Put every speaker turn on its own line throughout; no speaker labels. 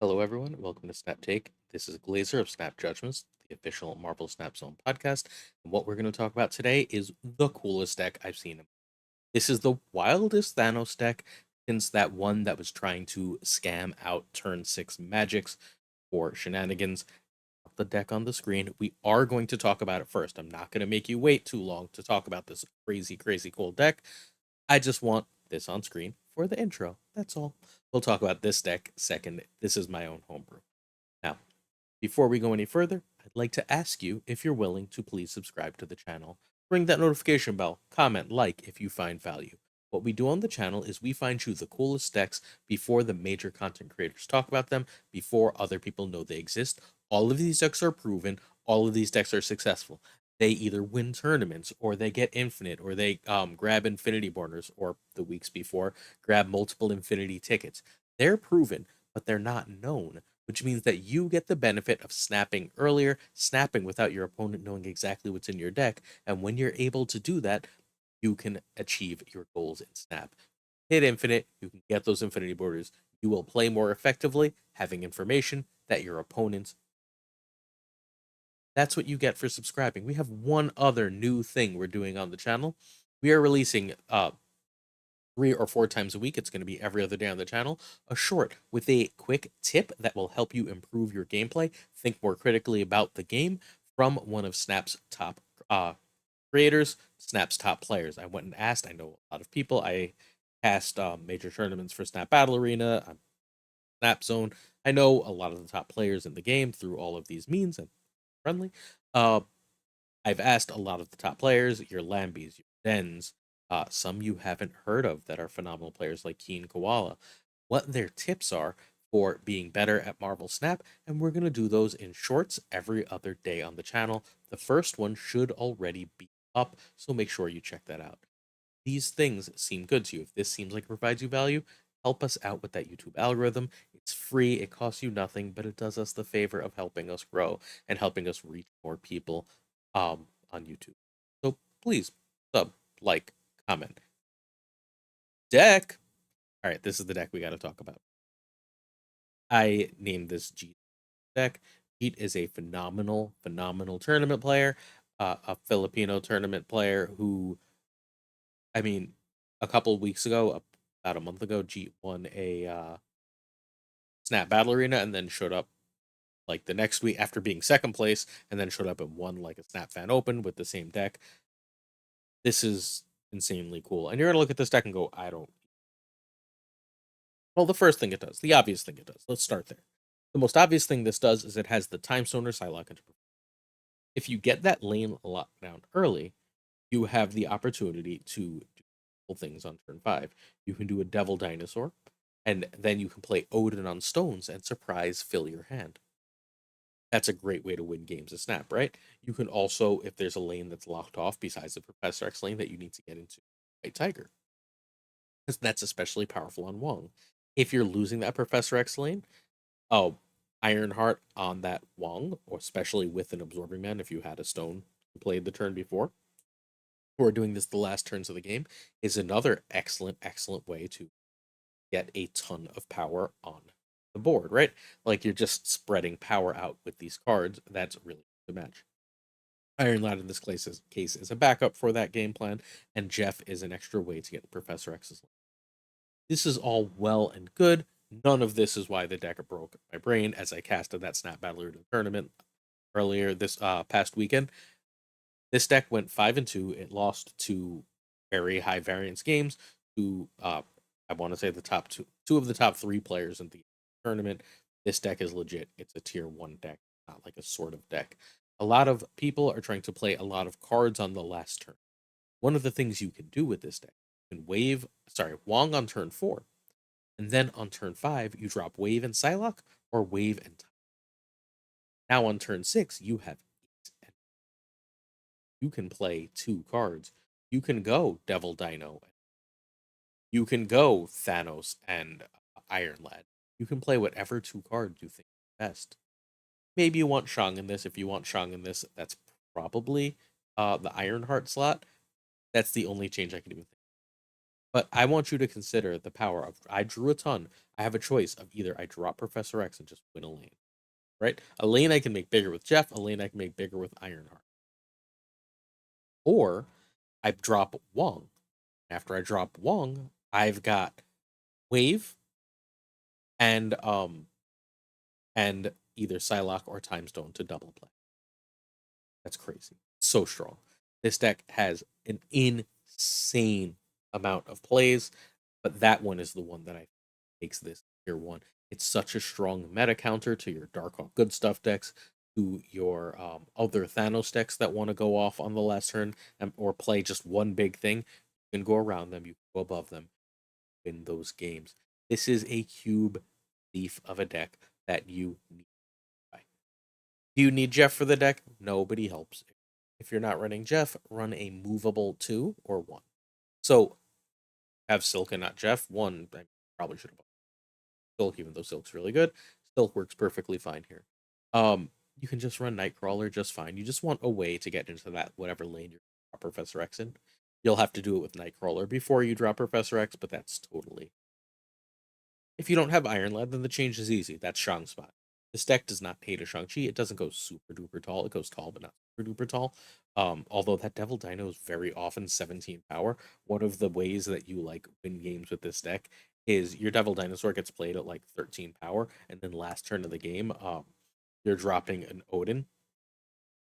Hello, everyone. Welcome to Snap Take. This is Glazer of Snap Judgments, the official Marvel Snap Zone podcast. And what we're going to talk about today is the coolest deck I've seen. This is the wildest Thanos deck since that one that was trying to scam out turn 6 magics for shenanigans. The deck on the screen. We are going to talk about it first. I'm not going to make you wait too long to talk about this crazy, crazy cool deck. I just want this on screen for the intro. That's all. We'll talk about this deck second. This is my own homebrew. Now, before we go any further, I'd like to ask you if you're willing to please subscribe to the channel. Ring that notification bell, comment, like if you find value. What we do on the channel is we find you the coolest decks before the major content creators talk about them, before other people know they exist. All of these decks are proven, all of these decks are successful. They either win tournaments, or they get infinite, or they grab infinity borders, or the weeks before, grab multiple infinity tickets. They're proven, but they're not known, which means that you get the benefit of snapping earlier, snapping without your opponent knowing exactly what's in your deck. And when you're able to do that, you can achieve your goals in Snap. Hit infinite, you can get those infinity borders. You will play more effectively, having information that your opponents. That's what you get for subscribing. We have one other new thing we're doing on the channel. We are releasing 3 or 4 times a week. It's going to be every other day on the channel. A short with a quick tip that will help you improve your gameplay, think more critically about the game from one of Snap's top creators, Snap's top players. I went and asked. I know a lot of people. I cast major tournaments for Snap Battle Arena, Snap Zone. I know a lot of the top players in the game through all of these means and friendly. Uh, I've asked a lot of the top players, your Lambies, your Dens, some you haven't heard of that are phenomenal players like Keen Koala, what their tips are for being better at Marvel Snap, and we're going to do those in shorts every other day on the channel. The first one should already be up, so make sure you check that out. These things seem good to you. If this seems like it provides you value, help us out with that YouTube algorithm. It's free, it costs you nothing, but it does us the favor of helping us grow and helping us reach more people on YouTube. So please sub, like, comment. Deck. All right, this is the deck we got to talk about. I named this G deck. Pete is a phenomenal, phenomenal tournament player, a Filipino tournament player who, I mean, a couple weeks ago, about a month ago, Jeet won a Snap Battle Arena and then showed up like the next week after being second place, and then showed up and won like a Snap Fan Open with the same deck. This is insanely cool. And you're going to look at this deck and go, I don't. Well, the first thing it does, the obvious thing it does, let's start there. The most obvious thing this does is it has the Time Stoner Psylocke into. If you get that lane locked down early, you have the opportunity to do things on turn 5. You can do a Devil Dinosaur, and then you can play Odin on stones and surprise fill your hand. That's a great way to win games of Snap, right? You can also, if there's a lane that's locked off besides the Professor X lane that you need to get into, White Tiger. That's especially powerful on Wong. If you're losing that Professor X lane, oh, Ironheart on that Wong, or especially with an Absorbing Man if you had a stone who played the turn before, or doing this the last turns of the game, is another excellent, excellent way to get a ton of power on the board, right? Like you're just spreading power out with these cards. That's really the match. Iron Lad in this case is a backup for that game plan, and Jeff is an extra way to get Professor X's. This is all well and good. None of this is why the deck broke my brain as I casted that Snap Battle Arena tournament earlier this past weekend. This deck went 5-2. It lost to very high variance games to I want to say the top two of the top 3 players in the tournament. This deck is legit. It's a tier 1 deck, not like a sort of deck. A lot of people are trying to play a lot of cards on the last turn. One of the things you can do with this deck, you can Wong on turn 4, and then on turn 5 you drop Wave and Psylocke or Wave and Time. Now on turn 6 you have 8, and you can play 2 cards. You can go Devil Dino. You can go Thanos and Iron Lad. You can play whatever 2 cards you think best. Maybe you want Shang in this. If you want Shang in this, that's probably the Ironheart slot. That's the only change I can even think. But I want you to consider the power of I drew a ton. I have a choice of either I drop Professor X and just win a lane, right? A lane I can make bigger with Jeff, a lane I can make bigger with Ironheart. Or I drop Wong. After I drop Wong, I've got Wave and and either Psylocke or Time Stone to double play. That's crazy. So strong. This deck has an insane amount of plays, but that one is the one that I makes this tier one. It's such a strong meta counter to your Dark Hawk Good Stuff decks, to your other Thanos decks that want to go off on the last turn or play just one big thing. You can go around them, you can go above them, win those games. This is a cube thief of a deck that you need. Do you need Jeff for the deck? Nobody helps. If you're not running Jeff, run a movable 2 or 1. So have Silk and not Jeff. 1, I probably should have bought Silk, even though Silk's really good. Silk works perfectly fine here. You can just run Nightcrawler just fine. You just want a way to get into that whatever lane you're drop Professor X in. You'll have to do it with Nightcrawler before you drop Professor X, but that's totally. If you don't have Iron Lad, then the change is easy. That's Shang's spot. This deck does not hate a Shang-Chi. It doesn't go super duper tall. It goes tall, but not super duper tall. Although that Devil Dino is very often 17 power. One of the ways that you like win games with this deck is your Devil Dinosaur gets played at like 13 power, and then last turn of the game, you're dropping an Odin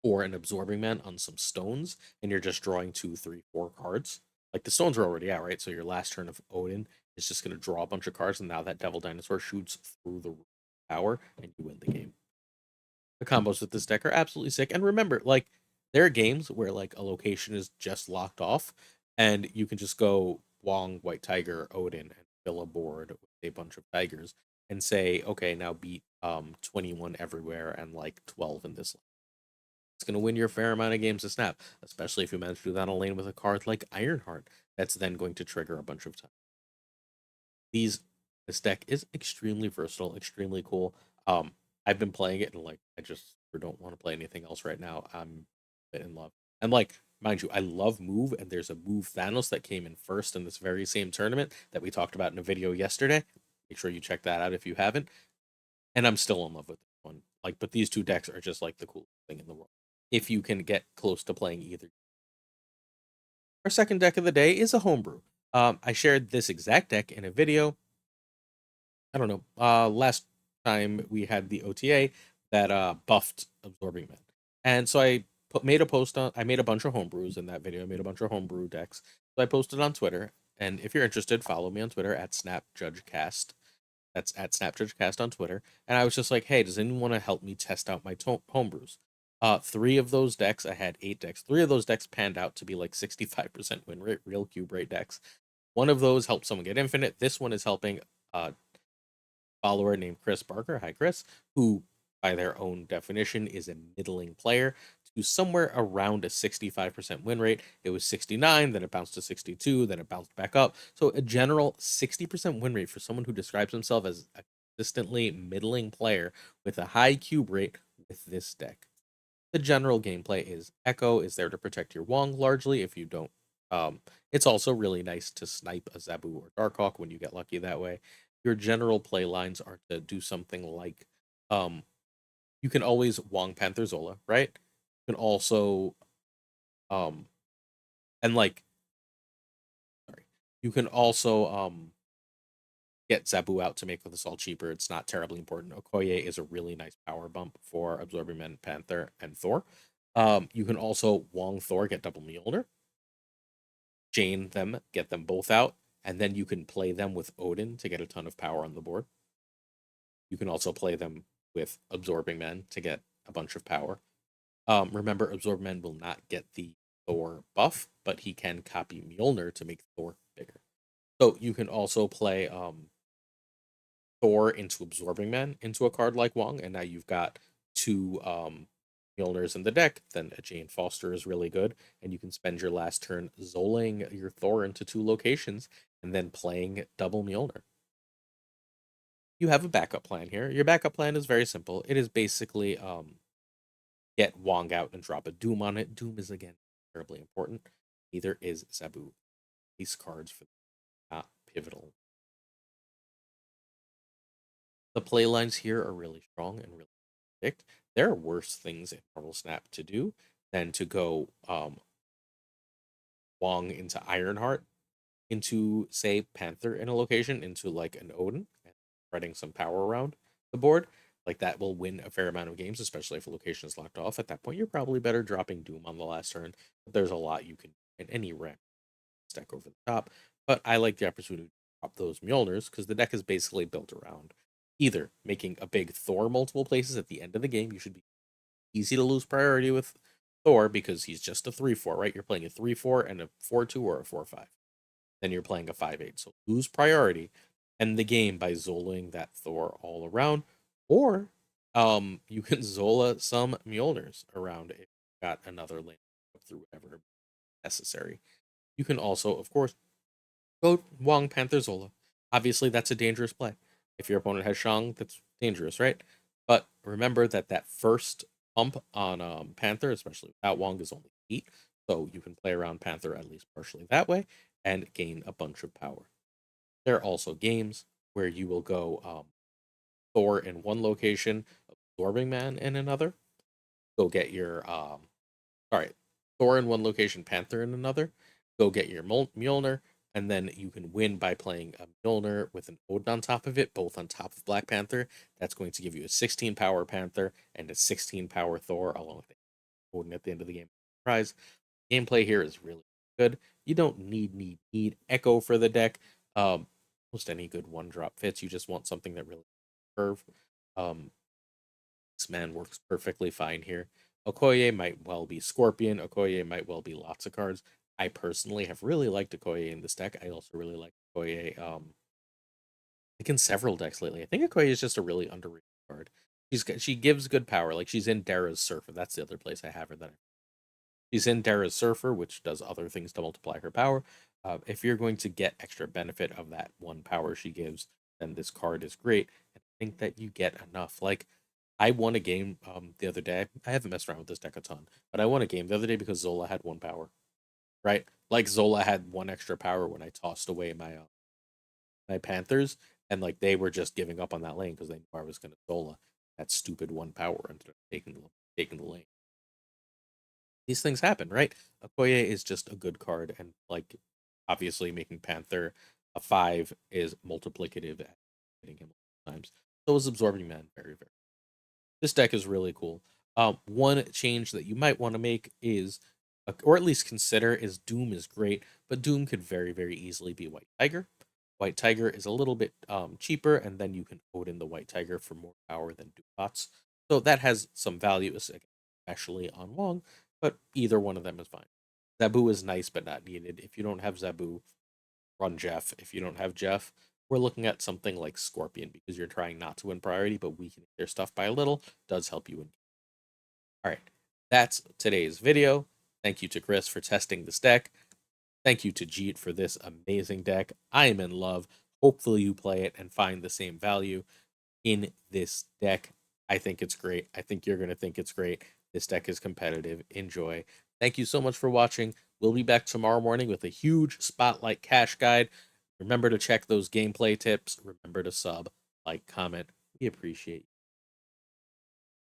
or an Absorbing Man on some stones, and you're just drawing 2, 3, 4 cards. Like the stones are already out, right? So your last turn of Odin is just going to draw a bunch of cards, and now that Devil Dinosaur shoots through the power, and you win the game. The combos with this deck are absolutely sick. And remember, like, there are games where like a location is just locked off, and you can just go Wong, White Tiger, Odin, and fill a board with a bunch of tigers, and say, okay, now beat 21 everywhere and like 12 in this. It's going to win you a fair amount of games to snap, especially if you manage to do that on a lane with a card like Ironheart. That's then going to trigger a bunch of time. These This deck is extremely versatile, extremely cool. I've been playing it and like I just don't want to play anything else right now. I'm in love. And like, mind you, I love Move, and there's a Move Thanos that came in first in this very same tournament that we talked about in a video yesterday. Make sure you check that out if you haven't. And I'm still in love with this one. Like, but these two decks are just like the coolest thing in the world. If you can get close to playing either. Our second deck of the day is a homebrew. I shared this exact deck in a video. I don't know. Last time we had the OTA that buffed Absorbing Men, and so made a post on. I made a bunch of homebrews in that video. I made a bunch of homebrew decks. So I posted on Twitter, and if you're interested, follow me on Twitter at SnapJudgeCast. That's at SnapJudgeCast on Twitter. And I was just like, hey, does anyone want to help me test out my homebrews? 3 of those decks, I had 8 decks. 3 of those decks panned out to be like 65% win rate, real cube rate decks. One of those helped someone get infinite. This one is helping follower named Chris Barker. Hi, Chris, who by their own definition is a middling player, to somewhere around a 65% win rate. It was 69, then it bounced to 62, then it bounced back up. So a general 60% win rate for someone who describes himself as a consistently middling player with a high cube rate with this deck. The general gameplay is Echo is there to protect your Wong largely if you don't. It's also really nice to snipe a Zabu or Darkhawk when you get lucky that way. Your general play lines are to do something like um, you can always Wong Panther Zola, right? You can also um and like sorry. You can also get Zabu out to make this all cheaper. It's not terribly important. Okoye is a really nice power bump for Absorbing Men, Panther, and Thor. You can also Wong Thor, get double Mjolnir, chain them, get them both out, and then you can play them with Odin to get a ton of power on the board. You can also play them with Absorbing Men to get a bunch of power. Remember, Absorbing Men will not get the Thor buff, but he can copy Mjolnir to make Thor bigger. So you can also play Thor into Absorbing Man into a card like Wong, and now you've got 2 Mjolnirs in the deck. Then a Jane Foster is really good, and you can spend your last turn Zoling your Thor into 2 locations and then playing double Mjolnir. You have a backup plan here. Your backup plan is very simple. It is basically get Wong out and drop a Doom on it. Doom is again terribly important. Neither is Zabu. These cards for pivotal. The play lines here are really strong and really predict. There are worse things in Mortal Snap to do than to go Wong into Ironheart, into say Panther in a location, into like an Odin, and spreading some power around the board. Like that will win a fair amount of games, especially if a location is locked off. At that point, you're probably better dropping Doom on the last turn. But there's a lot you can in any ramp stack over the top. But I like the opportunity to drop those Mjolnirs because the deck is basically built around either making a big Thor multiple places at the end of the game. You should be easy to lose priority with Thor because he's just a 3/4, right? You're playing a 3/4 and a 4/2 or a 4/5. Then you're playing a 5/8. So lose priority, end the game by Zolaing that Thor all around. Or you can Zola some Mjolnirs around if you got another lane through whatever necessary. You can also, of course, go Wong Panther Zola. Obviously, that's a dangerous play. If your opponent has Shang, that's dangerous, right? But remember that that first pump on Panther, especially without Wong, is only 8. So you can play around Panther at least partially that way and gain a bunch of power. There are also games where you will go Thor in one location, Absorbing Man in another. Go get your sorry, Thor in one location, Panther in another. Go get your Mjolnir, and then you can win by playing a Mjolnir with an Odin on top of it, both on top of Black Panther. That's going to give you a 16 power Panther and a 16 power Thor, along with Odin at the end of the game. Prize. Gameplay here is really good. You don't need Echo for the deck. Most any good one drop fits. You just want something that really curve. Um, this man works perfectly fine here. Okoye might well be Scorpion. Okoye might well be lots of cards. I personally have really liked Okoye in this deck. I also really like Okoye like in several decks lately. I think Okoye is just a really underrated card. She gives good power. Like she's in Dara's Surfer. That's the other place I have her. She's in Dara's Surfer, which does other things to multiply her power. If you're going to get extra benefit of that one power she gives, then this card is great. And I think that you get enough. Like I won a game the other day. I haven't messed around with this deck a ton, but I won a game the other day because Zola had one power, right? Like Zola had one extra power when I tossed away my Panthers, and like they were just giving up on that lane because they knew I was going to Zola that stupid one power ended up taking the lane. These things happen, right? Okoye is just a good card, and like obviously making Panther a 5 is multiplicative at hitting him times. So is Absorbing Man very. This deck is really cool. One change that you might want to make is, or at least consider, is Doom is great, but Doom could very easily be White Tiger. White Tiger is a little bit cheaper, and then you can Odin the White Tiger for more power than Doom bots. So that has some value, especially on Wong, but either one of them is fine. Zabu is nice but not needed. If you don't have Zabu, run Jeff. If you don't have Jeff, we're looking at something like Scorpion because you're trying not to win priority, but weakening their stuff by a little does help you win. All right, that's today's video. Thank you to Chris for testing this deck. Thank you to Jeet for this amazing deck. I am in love. Hopefully you play it and find the same value in this deck. I think it's great. I think you're going to think it's great. This deck is competitive. Enjoy. Thank you so much for watching. We'll be back tomorrow morning with a huge Spotlight Cash Guide. Remember to check those gameplay tips. Remember to sub, like, comment. We appreciate you.